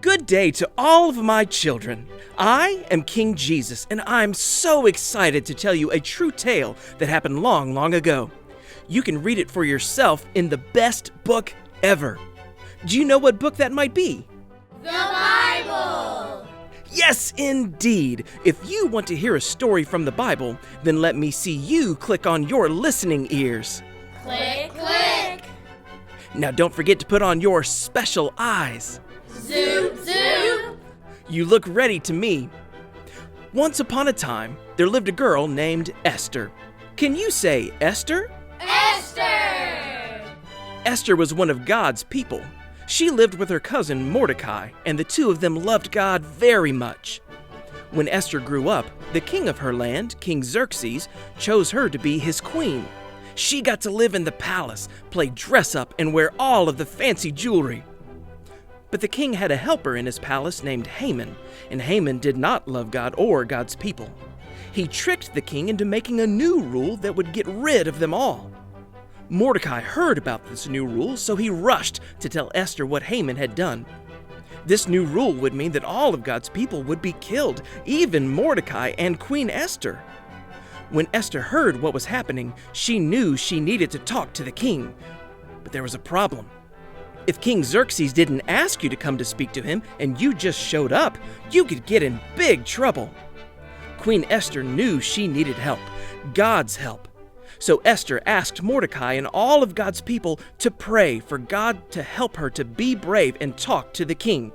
Good day to all of my children. I am King Jesus, and I'm so excited to tell you a true tale that happened long, long ago. You can read it for yourself in the best book ever. Do you know what book that might be? The Bible! Yes, indeed. If you want to hear a story from the Bible, then let me see you click on your listening ears. Click, click! Now don't forget to put on your special eyes. Zoop, zoop! You look ready to me. Once upon a time, there lived a girl named Esther. Can you say Esther? Esther! Esther was one of God's people. She lived with her cousin Mordecai, and the two of them loved God very much. When Esther grew up, the king of her land, King Xerxes, chose her to be his queen. She got to live in the palace, play dress-up, and wear all of the fancy jewelry. But the king had a helper in his palace named Haman, and Haman did not love God or God's people. He tricked the king into making a new rule that would get rid of them all. Mordecai heard about this new rule, so he rushed to tell Esther what Haman had done. This new rule would mean that all of God's people would be killed, even Mordecai and Queen Esther. When Esther heard what was happening, she knew she needed to talk to the king. But there was a problem. If King Xerxes didn't ask you to come to speak to him and you just showed up, you could get in big trouble. Queen Esther knew she needed help, God's help. So Esther asked Mordecai and all of God's people to pray for God to help her to be brave and talk to the king.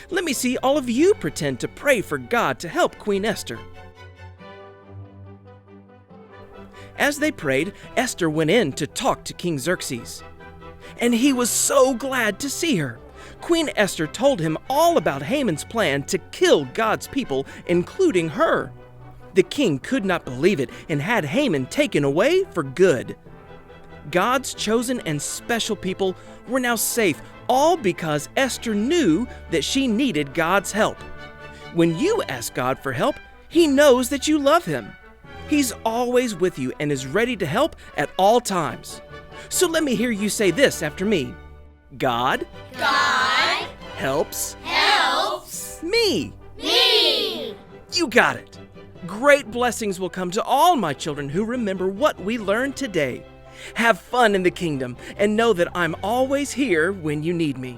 Let me see all of you pretend to pray for God to help Queen Esther. As they prayed, Esther went in to talk to King Xerxes. And he was so glad to see her. Queen Esther told him all about Haman's plan to kill God's people, including her. The king could not believe it and had Haman taken away for good. God's chosen and special people were now safe, all because Esther knew that she needed God's help. When you ask God for help, He knows that you love Him. He's always with you and is ready to help at all times. So let me hear you say this after me. God helps me. You got it. Great blessings will come to all my children who remember what we learned today. Have fun in the kingdom and know that I'm always here when you need me.